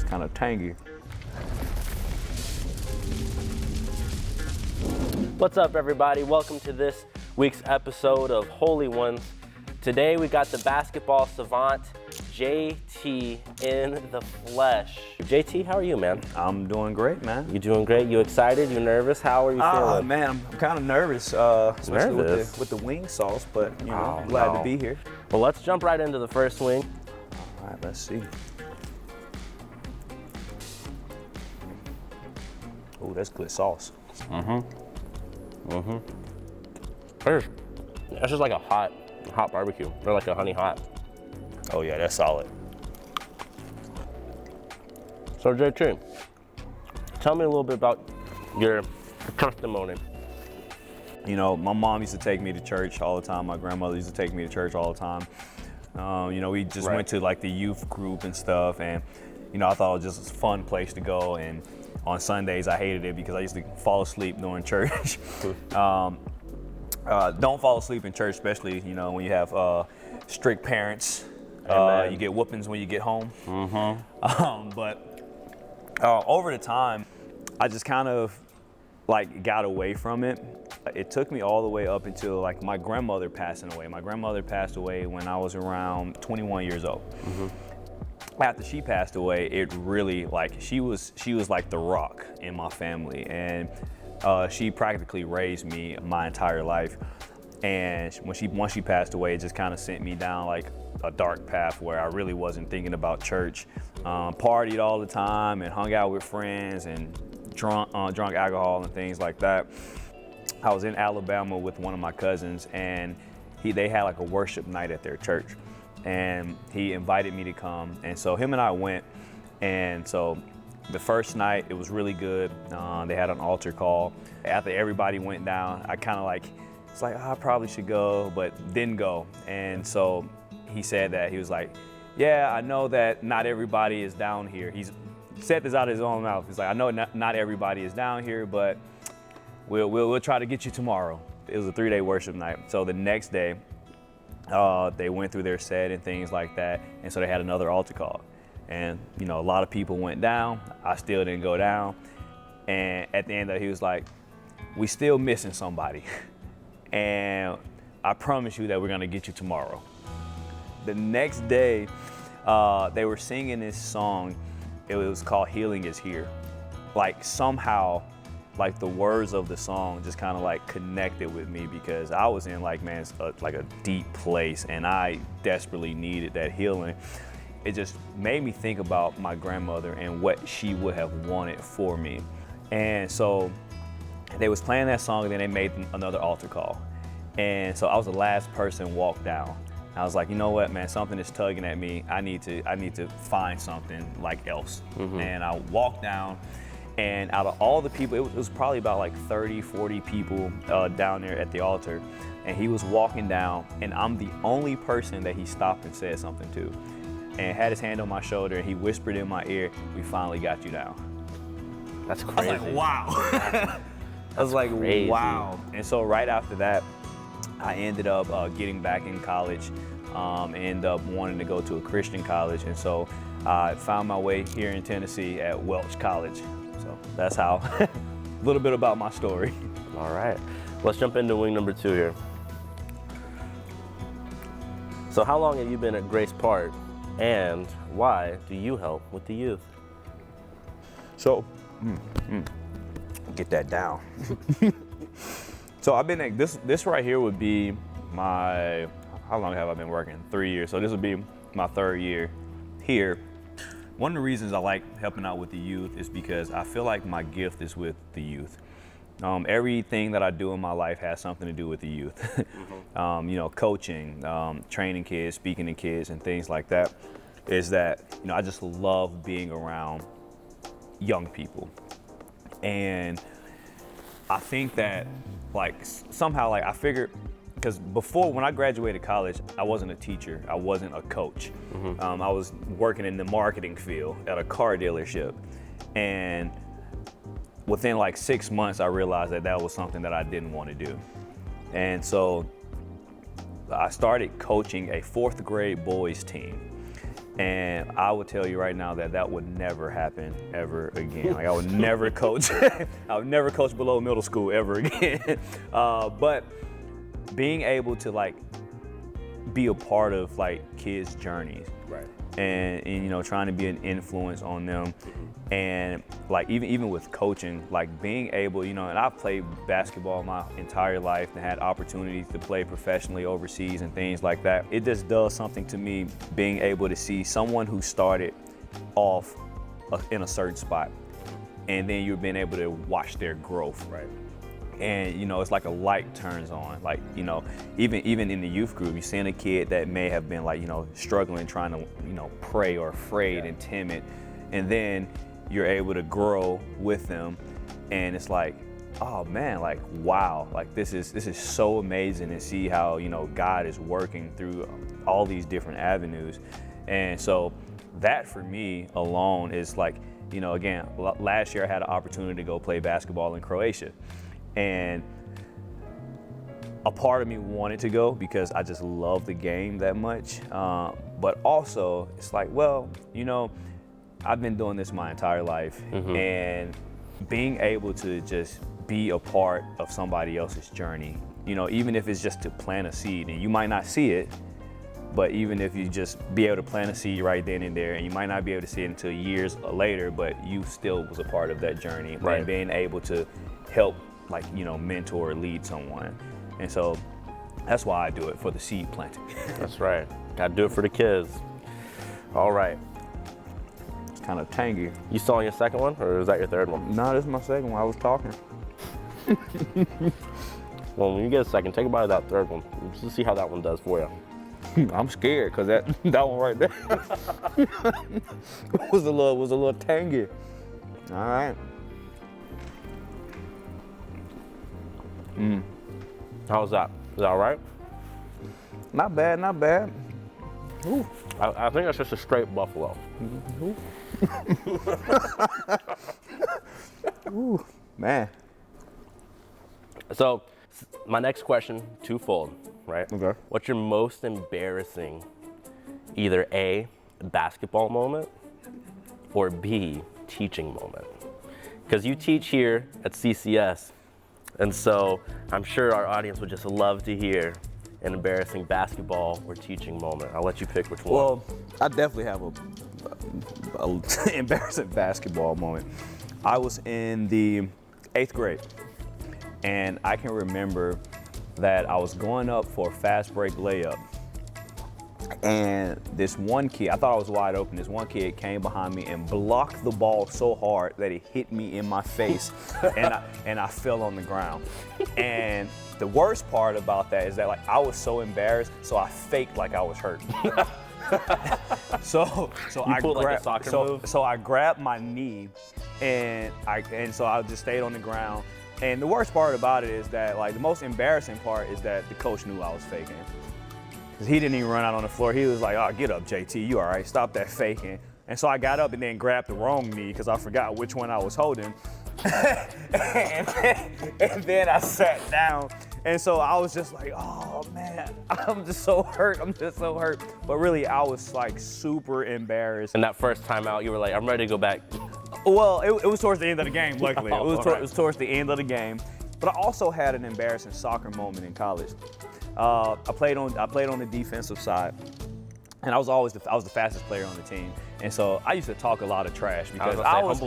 kind of tangy. What's up, everybody? Welcome to this week's episode of Holy Ones. Today we got the basketball savant, JT in the flesh. JT, how are you, man? I'm doing great, man. You doing great? You excited? You nervous? How are you feeling? Man, I'm kind of nervous, especially Nervous? with the wing sauce, but you know, Oh, I'm glad no. to be here. Well, let's jump right into the first wing. All right, let's see. Oh, that's good sauce. That's just like a hot barbecue, or like a honey hot. Oh yeah, that's solid. So JT, tell me a little bit about your testimony. You know, my mom used to take me to church all the time. My grandmother used to take me to church all the time. You know, we just Right. went to like the youth group and stuff, and you know, I thought it was just a fun place to go. And on Sundays, I hated it because I used to fall asleep during church. Don't fall asleep in church, especially you know when you have strict parents. You get whoopings when you get home. But over the time, I just kind of like got away from it. It took me all the way up until like my grandmother passing away. My grandmother passed away when I was around 21 years old. After she passed away, it really like she was like the rock in my family, and she practically raised me my entire life. And once she passed away, it just kind of sent me down like a dark path where I really wasn't thinking about church. Partied all the time and hung out with friends and drunk alcohol and things like that. I was in Alabama with one of my cousins, and they had like a worship night at their church, and he invited me to come, and so him and I went. And so the first night it was really good. They had an altar call. After everybody went down, I kind of like, it's like, I probably should go, but didn't go. And so he said that, he was like, yeah, I know that not everybody is down here. He's said this out of his own mouth. He's like, I know not everybody is down here, but we'll try to get you tomorrow. It was a 3-day worship night. So the next day, they went through their set and things like that. And so they had another altar call. And you know, a lot of people went down. I still didn't go down. And at the end of it, he was like, we still missing somebody. And I promise you that we're gonna get you tomorrow. The next day, they were singing this song. It was called Healing Is Here. Like somehow, like the words of the song just kind of like connected with me, because I was in like, man, like a deep place, and I desperately needed that healing. It just made me think about my grandmother and what she would have wanted for me. And so they was playing that song, and then they made another altar call. And so I was the last person walked down. I was like, you know what, man, something is tugging at me. I need to find something like else. And I walked down, and out of all the people, it was probably about like 30, 40 people down there at the altar. And he was walking down, and I'm the only person that he stopped and said something to. And had his hand on my shoulder, and he whispered in my ear, we finally got you down. That's crazy. I was like, wow. I was like, crazy. wow. And so right after that, I ended up getting back in college, ended up wanting to go to a Christian college. And so I found my way here in Tennessee at Welch College. So that's how, a little bit about my story. All right, let's jump into wing number 2 here. So how long have you been at Grace Park, and why do you help with the youth? So, get that down. So I've been at, this right here would be my, how long have I been working? 3 years. So this would be my 3rd year here. One of the reasons I like helping out with the youth is because I feel like my gift is with the youth. Everything that I do in my life has something to do with the youth. You know, coaching, training kids, speaking to kids, and things like that. Is that, you know, I just love being around young people. And I think that like somehow, like I figured, because before, when I graduated college, I wasn't a teacher, I wasn't a coach. I was working in the marketing field at a car dealership. And within like 6 months, I realized that that was something that I didn't want to do. And so I started coaching a 4th grade boys team. And I would tell you right now that that would never happen ever again. Like I would never coach, I would never coach below middle school ever again. But being able to like be a part of like kids' journeys, Right. and you know, trying to be an influence on them, and like even with coaching, like being able, you know, and I've played basketball my entire life and had opportunities to play professionally overseas and things like that. It just does something to me being able to see someone who started off in a certain spot, and then you've been able to watch their growth. Right. And you know, it's like a light turns on. Like, you know, even in the youth group, you're seeing a kid that may have been like, you know, struggling, trying to, you know, pray or afraid and timid, and then you're able to grow with them, and it's like, oh man, like wow, like this is so amazing to see how, you know, God is working through all these different avenues. And so that for me alone is like, you know, again, last year I had an opportunity to go play basketball in Croatia. And a part of me wanted to go because I just love the game that much. But also, it's like, well, you know, I've been doing this my entire life, and being able to just be a part of somebody else's journey, you know, even if it's just to plant a seed, and you might not see it, but even if you just be able to plant a seed right then and there, and you might not be able to see it until years later, but you still was a part of that journey, Right. And being able to help, like, you know, mentor or lead someone. And so that's why I do it, for the seed planting. That's right. Gotta do it for the kids. All right. It's kind of tangy. You still on your second one, or is that your third one? No, this is my second one. I was talking. Well, when you get a second, take a bite of that third one. Just see how that one does for you. I'm scared because that one right there was a little tangy. All right. How's that? Is that all right? Not bad, not bad. Ooh. I think that's just a straight buffalo. Ooh, man. So, my next question, twofold, right? Okay. What's your most embarrassing, either A, basketball moment, or B, teaching moment? Because you teach here at CCS, and so I'm sure our audience would just love to hear an embarrassing basketball or teaching moment. I'll let you pick which one. Well, I definitely have a embarrassing basketball moment. I was in the 8th grade, and I can remember that I was going up for a fast break layup, and this one kid, I thought I was wide open, this one kid came behind me and blocked the ball so hard that it hit me in my face, and I fell on the ground. And the worst part about that is that, like, I was so embarrassed, so I faked like I was hurt. So I pulled like a grabbed, soccer so, move? so I grabbed my knee, and so I just stayed on the ground. And the worst part about it is that, like, the most embarrassing part is that the coach knew I was faking. Because he didn't even run out on the floor. He was like, oh, get up, JT, you all right, stop that faking. And so I got up and then grabbed the wrong knee because I forgot which one I was holding. and then I sat down. And so I was just like, oh man, I'm just so hurt. But really, I was like super embarrassed. And that first time out, you were like, I'm ready to go back. Well, it was towards the end of the game, luckily. Oh, It was towards the end of the game. But I also had an embarrassing soccer moment in college. I played on the defensive side, and I was the fastest player on the team. And so I used to talk a lot of trash because I was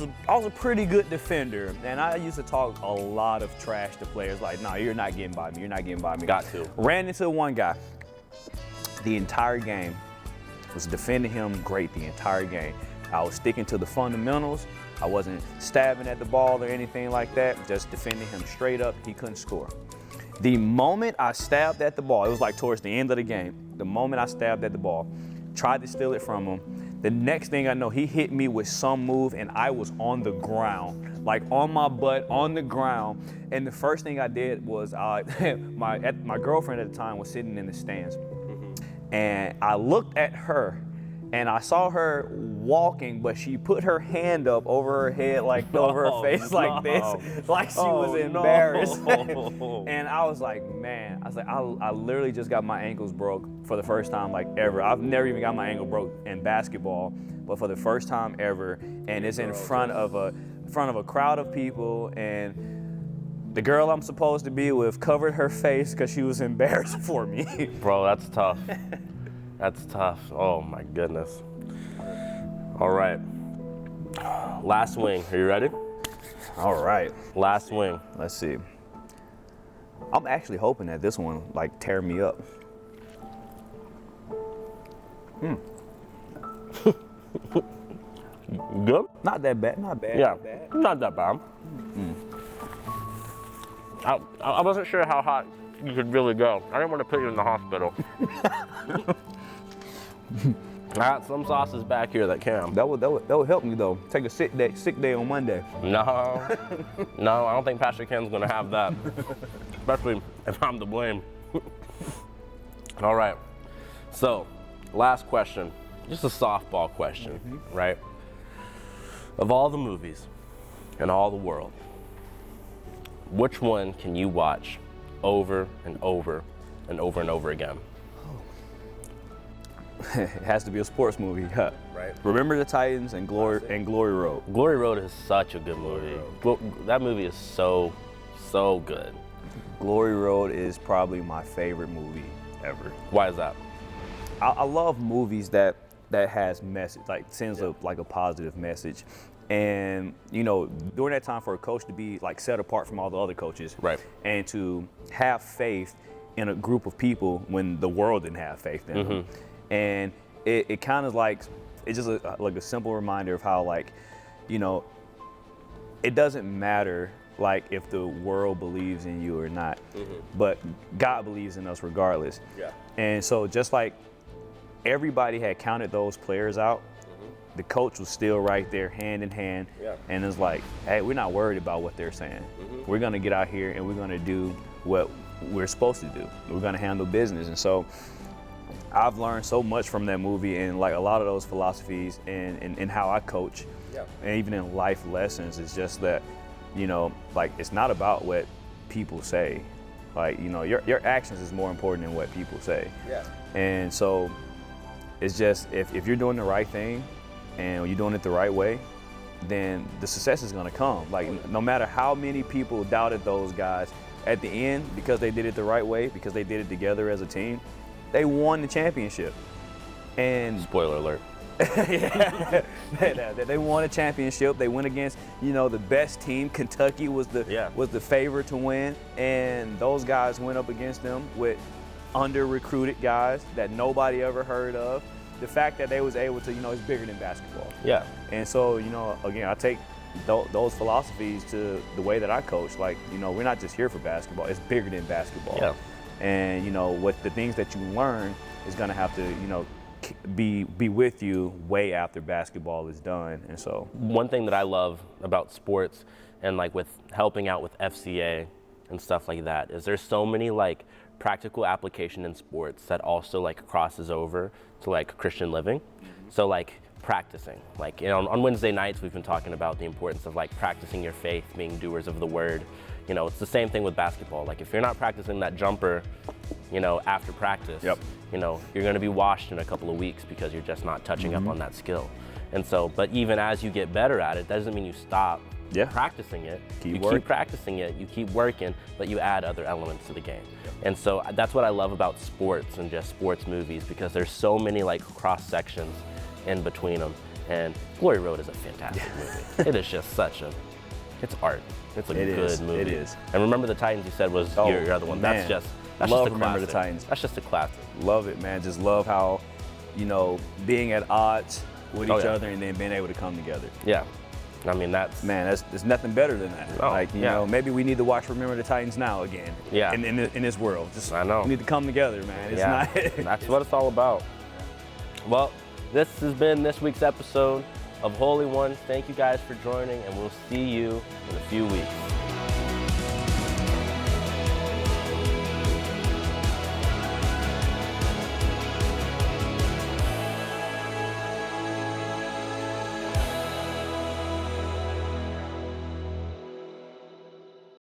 a pretty good defender, and I used to talk a lot of trash to players like, nah, you're not getting by me. You're not getting by me. Got to. Ran into one guy the entire game, was defending him great the entire game. I was sticking to the fundamentals. I wasn't stabbing at the ball or anything like that, just defending him straight up. He couldn't score. The moment I stabbed at the ball, it was like towards the end of the game, the moment I stabbed at the ball, tried to steal it from him, the next thing I know, he hit me with some move and I was on the ground, like on my butt, on the ground. And the first thing I did was, my girlfriend at the time was sitting in the stands. And I looked at her And I saw her walking, but she put her hand up over her head, like over her face like this, like she was embarrassed. And I was like, man, I literally just got my ankles broke for the first time like ever. I've never even got my ankle broke in basketball, but for the first time ever, and it's in front of a crowd of people, and the girl I'm supposed to be with covered her face because she was embarrassed for me. Bro, that's tough. That's tough. Oh my goodness. All right. Last swing. Are you ready? All right. Last swing. Let's see. I'm actually hoping that this one like tear me up. Good? Not that bad. Not bad. Yeah. Not bad. Not that bad. I wasn't sure how hot you could really go. I didn't want to put you in the hospital. I got some sauces back here that can. That would help me though. Take a sick day on Monday. No, I don't think Pastor Ken's gonna have that, especially if I'm to blame. All right, so last question, just a softball question, right? Of all the movies in all the world, which one can you watch over and over and over and over again? It has to be a sports movie. Right. Remember the Titans and Glory Road. Glory Road is such a good movie. That movie is so good. Glory Road is probably my favorite movie ever. Why is that? I love movies that has message, like sends a positive message. And you know, during that time for a coach to be like set apart from all the other coaches, right, and to have faith in a group of people when the world didn't have faith in them. And it kind of like, it's just like a simple reminder of how, like, you know, it doesn't matter like if the world believes in you or not, but God believes in us regardless. Yeah. And so just like everybody had counted those players out, the coach was still right there hand in hand. Yeah. And it's like, hey, we're not worried about what they're saying. We're gonna get out here and we're gonna do what we're supposed to do. We're gonna handle business. And so I've learned so much from that movie, and like a lot of those philosophies and how I coach, and even in life lessons, it's just that, you know, like it's not about what people say. Like, you know, your actions is more important than what people say. Yeah. And so it's just, if you're doing the right thing and you're doing it the right way, then the success is gonna come. Like no matter how many people doubted those guys, at the end, because they did it the right way, because they did it together as a team, they won the championship. And spoiler alert. Yeah, they won a championship. They went against, you know, the best team. Kentucky was the favorite to win, and those guys went up against them with under-recruited guys that nobody ever heard of. The fact that they was able to, you know, it's bigger than basketball. Yeah. And so, you know, again, I take those philosophies to the way that I coach. Like, you know, we're not just here for basketball. It's bigger than basketball. Yeah. And, you know, what the things that you learn is going to have to, you know, be with you way after basketball is done. And so one thing that I love about sports and like with helping out with FCA and stuff like that is there's so many like practical application in sports that also like crosses over to like Christian living. So like practicing, like, you know, on Wednesday nights we've been talking about the importance of like practicing your faith, being doers of the word. You know, it's the same thing with basketball. Like if you're not practicing that jumper, you know, after practice, you know, you're going to be washed in a couple of weeks because you're just not touching up on that skill. And so, but even as you get better at it, doesn't mean you stop practicing it. Keep practicing it, you keep working, but you add other elements to the game. And so that's what I love about sports and just sports movies, because there's so many like cross sections in between them. And Glory Road is a fantastic movie. It is just it's art. It's a good movie. It is. And Remember the Titans, you said, was your other one. Man. That's love just a Remember classic. the Titans. That's just a classic. Love it, man. Just love how, you know, being at odds with each other and then being able to come together. Yeah. I mean, there's nothing better than that. Oh, like, you know, maybe we need to watch Remember the Titans now again. Yeah. In this world. Just, I know. We need to come together, man. It's not that's what it's all about. Well, this has been this week's episode of Holy Ones. Thank you guys for joining, and we'll see you in a few weeks.